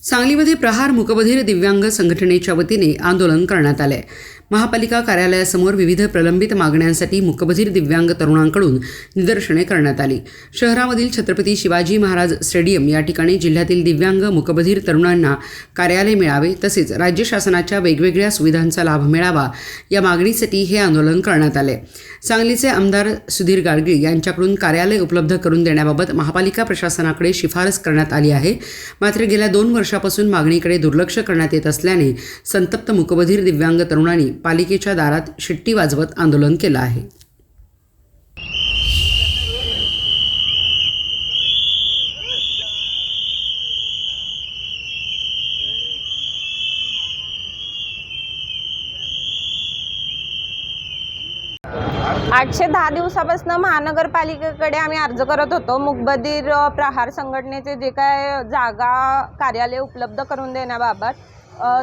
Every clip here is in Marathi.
सांगलीमध्ये प्रहार मूकबधिर दिव्यांग संघटनेच्या वतीने आंदोलन करण्यात आले। महापालिका कार्यालयासमोर विविध प्रलंबित मागण्यांसाठी मूकबधिर दिव्यांग तरुणांकडून निदर्शने करण्यात आली। शहरामधील छत्रपती शिवाजी महाराज स्टेडियम या ठिकाणी जिल्ह्यातील दिव्यांग मूकबधिर तरुणांना कार्यालय मिळावे तसेच राज्य शासनाच्या वेगवेगळ्या सुविधांचा लाभ मिळावा या मागणीसाठी हे आंदोलन करण्यात आले। सांगलीचे आमदार सुधीर गाडगीळ यांच्याकडून कार्यालय उपलब्ध करून देण्याबाबत महापालिका प्रशासनाकडे शिफारस करण्यात आली आहे। मात्र गेल्या 2 वर्षापासून मागणीकडे दुर्लक्ष करण्यात येत असल्याने संतप्त मूकबधिर दिव्यांग तरुणांनी पालिकेच्या दारात शिट्टी वाजवत आंदोलन केलं आहे। 810 दिवसापासून महानगरपालिकेकडे आम्ही अर्ज करत होतो। मूकबधिर प्रहार संघटनेचे जे काय जागा कार्यालय उपलब्ध करून देण्याबाबत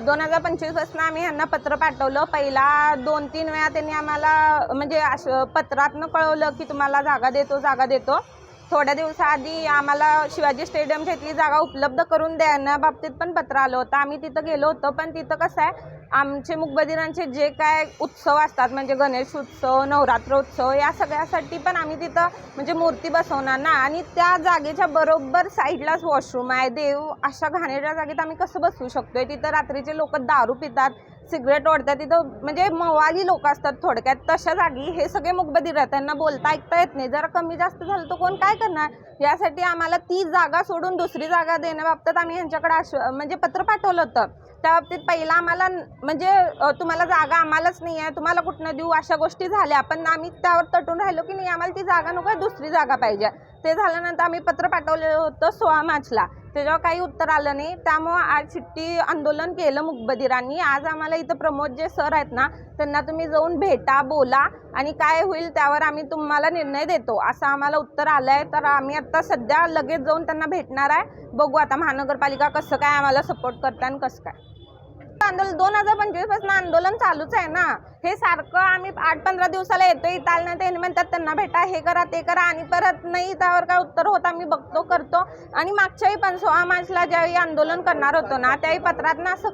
2025 पासून आम्ही यांना पत्र पाठवलं। पहिला 2-3 वेळा त्यांनी आम्हाला म्हणजे पत्रातनं कळवलं की तुम्हाला जागा देतो। थोड्या दिवसाआधी आम्हाला शिवाजी स्टेडियमच्या इथली जागा उपलब्ध करून देण्याबाबतीत पण पत्र आलं होतं। आम्ही तिथं गेलो होतो, पण तिथं कसं आहे आमचे मूकबधिरांचे जे काय उत्सव असतात म्हणजे गणेश उत्सव, नवरात्र उत्सव या सगळ्यासाठी पण आम्ही तिथं म्हणजे मूर्ती बसवणार ना, आणि त्या जागेच्या बरोबर साईडलाच वॉशरूम आहे। देव अशा घाणेरड्या जागेत आम्ही कसं बसवू शकतोय? तिथं रात्रीचे लोक दारू पितात, सिगरेट ओढतात, तिथं म्हणजे मवाली लोक असतात। थोडक्यात तशा जागी हे सगळे मूकबधिर आहेत, त्यांना बोलता ऐकता येत नाही। जरा कमी जास्त झालं तर कोण काय करणार? यासाठी आम्हाला ती जागा सोडून दुसरी जागा देण्याबाबतीत आम्ही यांच्याकडे म्हणजे पत्र पाठवलं होतं। त्या बाबतीत पहिला आम्हाला म्हणजे तुम्हाला जागा आम्हालाच नाही आहे, तुम्हाला कुठनं देऊ, अशा गोष्टी झाल्या। पण आम्ही त्यावर तटून राहिलो की नाही, आम्हाला ती जागा नको, दुसरी जागा पाहिजे। ते झाल्यानंतर आम्ही पत्र पाठवलेलं होतं 16 मार्चला, त्याच्यावर काही उत्तर आलं नाही। त्यामुळं आज शिट्टी आंदोलन केलं मूकबधिरांनी। आज आम्हाला इथं प्रमोद जे सर आहेत ना, त्यांना तुम्ही जाऊन भेटा, बोला आणि काय होईल त्यावर आम्ही तुम्हाला निर्णय देतो असं आम्हाला उत्तर आलं आहे। तर आम्ही आता सध्या लगेच जाऊन त्यांना भेटणार आहे। बघू आता महानगरपालिका कसं काय आम्हाला सपोर्ट करते आणि कसं काय। आंदोलन 2025 पासून आंदोलन चालूच आहे ना। हे सारखं आम्ही 8-15 दिवसाला येतोय, इथं ते म्हणतात त्यांना भेटा, हे करा ते करा, आणि परत नाही त्यावर काय उत्तर होत आम्ही बघतो करतो। आणि मागच्याही पण 16 मार्चला ज्यावेळी आंदोलन करणार होतो ना, त्यावेळी पत्रातनं असं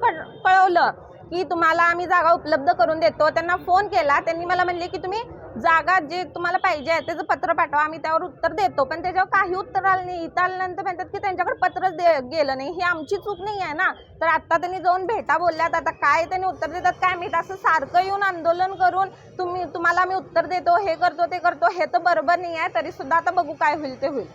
कळवलं की तुम्हाला आम्ही जागा उपलब्ध करून देतो। त्यांना फोन केला, त्यांनी मला म्हणले की तुम्ही जागा जे तुम्हाला पाहिजे आहे त्याचं पत्र पाठवा, आम्ही त्यावर उत्तर देतो। पण त्याच्यावर काही उत्तर आलं नाही। इथं आल्यानंतर म्हणतात की त्यांच्याकडे पत्रच गेलं नाही। ही आमची चूक नाही आहे ना। तर आत्ता त्यांनी जाऊन भेटा बोलल्यात, आता काय त्यांनी उत्तर देतात काय माहीत। असं सारखं येऊन आंदोलन करून तुम्हाला आम्ही उत्तर देतो, हे करतो ते करतो, हे तर बरोबर नाही आहे। तरीसुद्धा आता बघू काय होईल ते होईल।